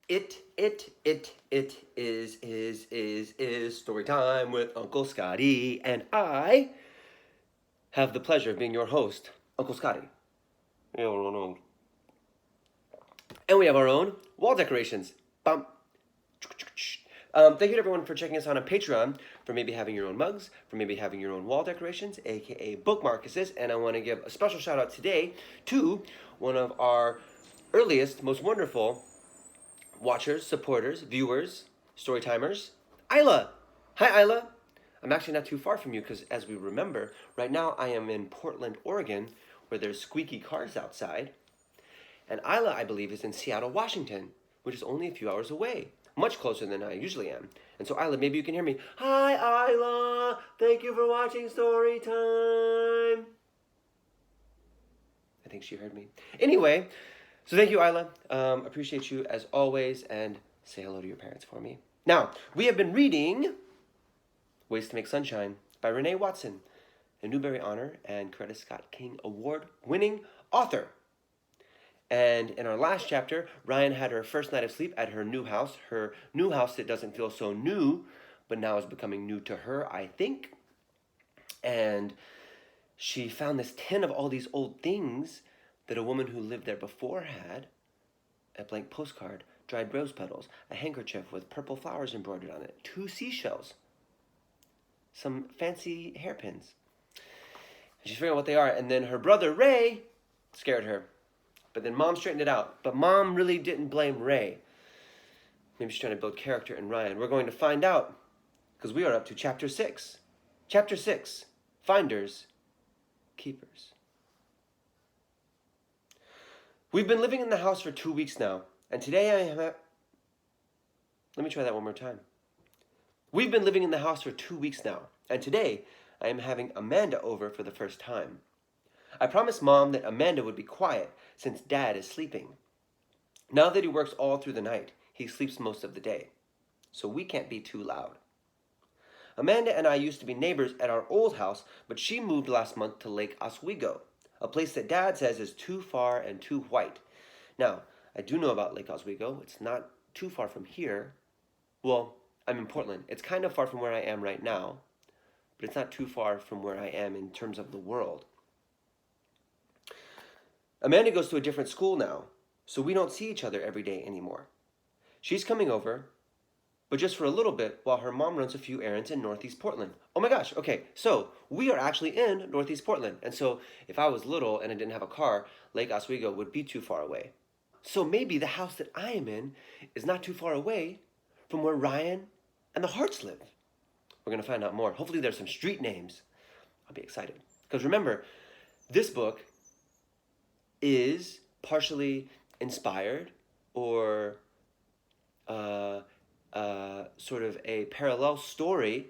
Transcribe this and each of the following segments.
It is story time with Uncle Scotty, and I have the pleasure of being your host, Uncle Scotty. And we have our own wall decorations. Bum. Thank you to everyone for checking us out on Patreon, for maybe having your own mugs, for maybe having your own wall decorations, aka bookmarkuses. And I want to give a special shout out today to one of our earliest, most wonderful watchers, supporters, viewers, storytimers, Isla. Hi, Isla. I'm actually not too far from you because, as we remember, right now I am in Portland, Oregon, where there's squeaky cars outside. And Isla, I believe, is in Seattle, Washington, which is only a few hours away, much closer than I usually am. And so, Isla, maybe you can hear me. Hi, Isla. Thank you for watching Storytime. I think she heard me. Anyway, so thank you, Isla. Appreciate you as always, and say hello to your parents for me. Now, we have been reading Ways to Make Sunshine by Renee Watson, a Newbery Honor and Coretta Scott King Award-winning author. And in our last chapter, Ryan had her first night of sleep at her new house that doesn't feel so new, but now is becoming new to her, I think. And she found this tin of all these old things that a woman who lived there before had: a blank postcard, dried rose petals, a handkerchief with purple flowers embroidered on it, 2 seashells, some fancy hairpins. And she's figuring out what they are, and then her brother, Ray, scared her. But then Mom straightened it out. But Mom really didn't blame Ray. Maybe she's trying to build character in Ryan. We're going to find out, because we are up to Chapter 6. Chapter 6, Finders, Keepers. We've been living in the house for 2 weeks now, and today I am at... Let me try that one more time. We've been living in the house for 2 weeks now, and today I am having Amanda over for the first time. I promised Mom that Amanda would be quiet since Dad is sleeping. Now that he works all through the night, he sleeps most of the day, so we can't be too loud. Amanda and I used to be neighbors at our old house, but she moved last month to Lake Oswego, a place that Dad says is too far and too white. Now, I do know about Lake Oswego. It's not too far from here. Well, I'm in Portland. It's kind of far from where I am right now, but it's not too far from where I am in terms of the world. Amanda goes to a different school now, so we don't see each other every day anymore. She's coming over, but just for a little bit while her mom runs a few errands in Northeast Portland. Oh my gosh, okay, so we are actually in Northeast Portland. And so if I was little and I didn't have a car, Lake Oswego would be too far away. So maybe the house that I am in is not too far away from where Ryan and the Harts live. We're going to find out more. Hopefully there's some street names. I'll be excited. Because remember, this book is partially inspired or sort of a parallel story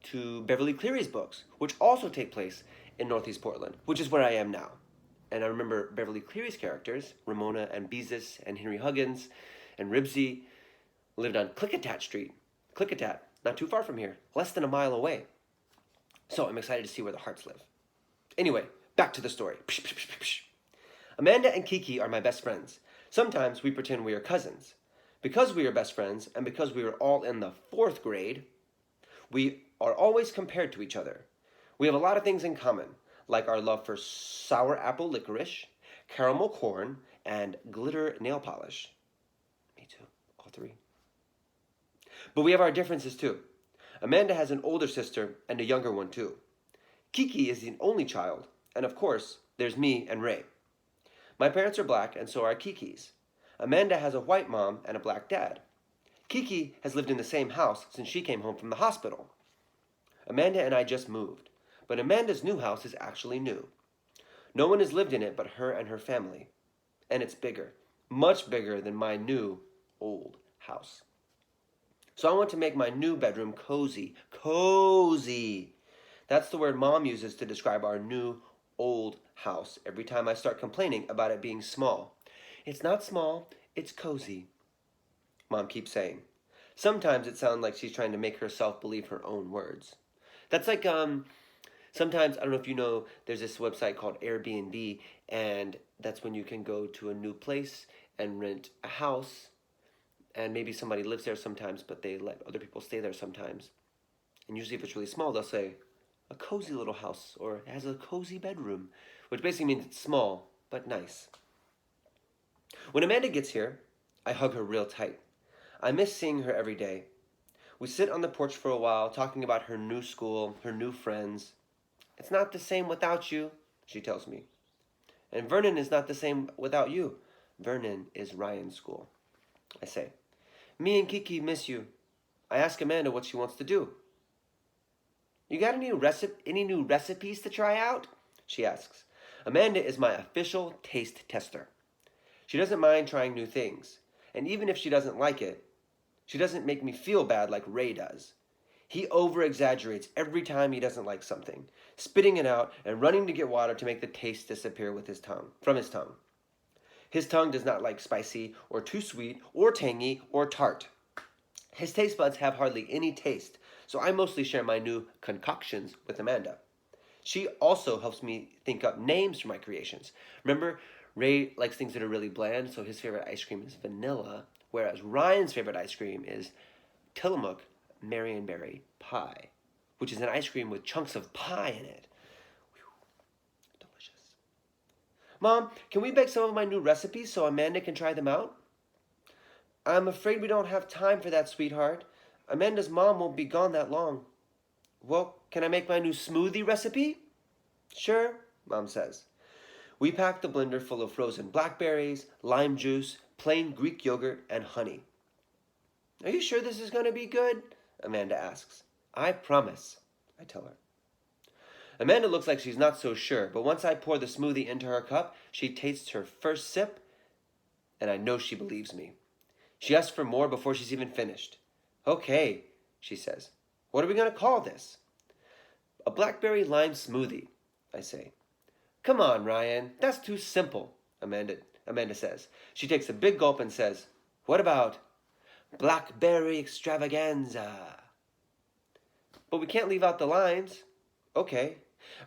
to Beverly Cleary's books, which also take place in Northeast Portland, which is where I am now. And I remember Beverly Cleary's characters, Ramona and Beezus and Henry Huggins and Ribsy, lived on Klickitat Street. Klickitat, not too far from here, less than a mile away. So I'm excited to see where the Harts live. Anyway, back to the story. Amanda and Kiki are my best friends. Sometimes we pretend we are cousins. Because we are best friends, and because we are all in the 4th grade, we are always compared to each other. We have a lot of things in common, like our love for sour apple licorice, caramel corn, and glitter nail polish. Me too, all 3. But we have our differences too. Amanda has an older sister and a younger one too. Kiki is the only child, and of course, there's me and Ray. My parents are black, and so are Kiki's. Amanda has a white mom and a black dad. Kiki has lived in the same house since she came home from the hospital. Amanda and I just moved, but Amanda's new house is actually new. No one has lived in it but her and her family. And it's bigger, much bigger than my new, old house. So I want to make my new bedroom cozy. Cozy! That's the word Mom uses to describe our new, old house every time I start complaining about it being small. It's not small, it's cozy, Mom keeps saying. Sometimes it sounds like she's trying to make herself believe her own words. That's like, sometimes, I don't know if you know, there's this website called Airbnb, and that's when you can go to a new place and rent a house And maybe somebody lives there sometimes, but they let other people stay there sometimes. And usually if it's really small, they'll say, a cozy little house, or it has a cozy bedroom, which basically means it's small, but nice. When Amanda gets here, I hug her real tight. I miss seeing her every day. We sit on the porch for a while, talking about her new school, her new friends. It's not the same without you, she tells me. And Vernon is not the same without you. Vernon is Ryan's school. I say, me and Kiki miss you. I ask Amanda what she wants to do. You got any new recipes to try out? She asks. Amanda is my official taste tester. She doesn't mind trying new things. And even if she doesn't like it, she doesn't make me feel bad like Ray does. He over-exaggerates every time he doesn't like something, spitting it out and running to get water to make the taste disappear from his tongue. His tongue does not like spicy or too sweet or tangy or tart. His taste buds have hardly any taste, so I mostly share my new concoctions with Amanda. She also helps me think up names for my creations. Remember, Ray likes things that are really bland, so his favorite ice cream is vanilla, whereas Ryan's favorite ice cream is Tillamook Marionberry Pie, which is an ice cream with chunks of pie in it. Whew, delicious. Mom, can we bake some of my new recipes so Amanda can try them out? I'm afraid we don't have time for that, sweetheart. Amanda's mom won't be gone that long. Well, can I make my new smoothie recipe? Sure, Mom says. We pack the blender full of frozen blackberries, lime juice, plain Greek yogurt, and honey. Are you sure this is going to be good? Amanda asks. I promise, I tell her. Amanda looks like she's not so sure, but once I pour the smoothie into her cup, she tastes her first sip, and I know she believes me. She asks for more before she's even finished. Okay, she says. What are we going to call this? A blackberry lime smoothie, I say. Come on, Ryan, that's too simple, Amanda says. She takes a big gulp and says, what about blackberry extravaganza? But we can't leave out the limes. Okay,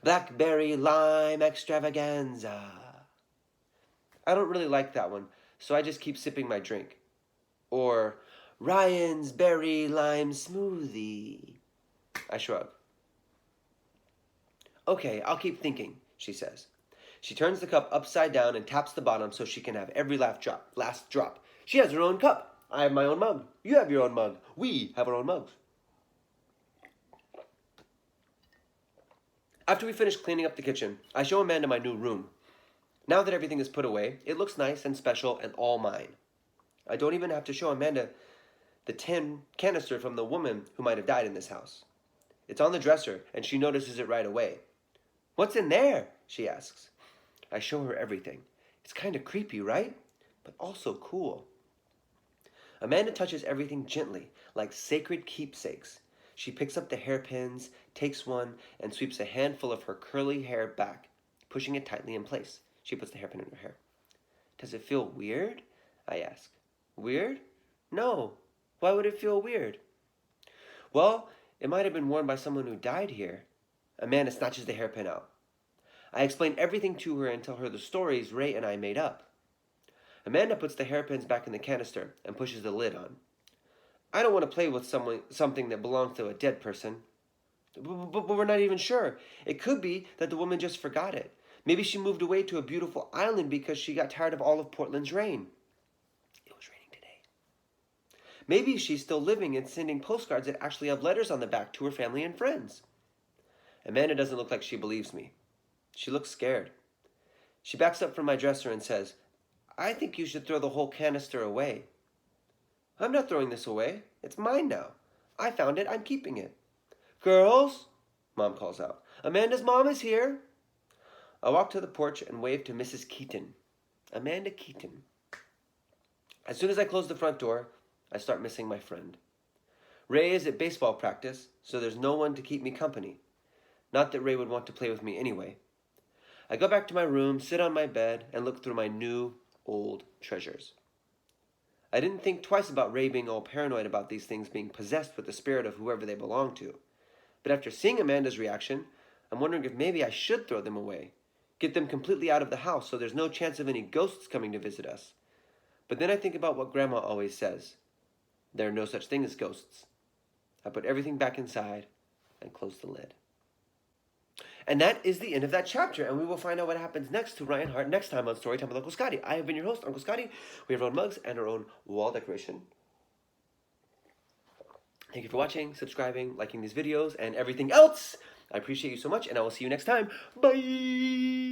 blackberry lime extravaganza. I don't really like that one, so I just keep sipping my drink. Or Ryan's berry lime smoothie. I shrug. Okay, I'll keep thinking, she says. She turns the cup upside down and taps the bottom so she can have every last drop. She has her own cup. I have my own mug. You have your own mug. We have our own mugs. After we finish cleaning up the kitchen, I show Amanda my new room. Now that everything is put away, it looks nice and special and all mine. I don't even have to show Amanda the tin canister from the woman who might have died in this house. It's on the dresser, and she notices it right away. What's in there? She asks. I show her everything. It's kind of creepy, right? But also cool. Amanda touches everything gently, like sacred keepsakes. She picks up the hairpins, takes one, and sweeps a handful of her curly hair back, pushing it tightly in place. She puts the hairpin in her hair. Does it feel weird? I ask. Weird? No. Why would it feel weird? Well, it might have been worn by someone who died here. Amanda snatches the hairpin out. I explain everything to her and tell her the stories Ray and I made up. Amanda puts the hairpins back in the canister and pushes the lid on. I don't want to play with something that belongs to a dead person. But we're not even sure. It could be that the woman just forgot it. Maybe she moved away to a beautiful island because she got tired of all of Portland's rain. It was raining today. Maybe she's still living and sending postcards that actually have letters on the back to her family and friends. Amanda doesn't look like she believes me. She looks scared. She backs up from my dresser and says, I think you should throw the whole canister away. I'm not throwing this away. It's mine now. I found it. I'm keeping it. Girls, Mom calls out. Amanda's mom is here. I walk to the porch and wave to Mrs. Keaton. Amanda Keaton. As soon as I close the front door, I start missing my friend. Ray is at baseball practice, so there's no one to keep me company. Not that Ray would want to play with me anyway. I go back to my room, sit on my bed, and look through my new, old treasures. I didn't think twice about Ray being all paranoid about these things being possessed with the spirit of whoever they belong to. But after seeing Amanda's reaction, I'm wondering if maybe I should throw them away. Get them completely out of the house so there's no chance of any ghosts coming to visit us. But then I think about what Grandma always says. There are no such thing as ghosts. I put everything back inside and closed the lid. And that is the end of that chapter, and we will find out what happens next to Ryan Hart next time on Storytime with Uncle Scotty. I have been your host, Uncle Scotty. We have our own mugs and our own wall decoration. Thank you for watching, subscribing, liking these videos, and everything else. I appreciate you so much, and I will see you next time. Bye!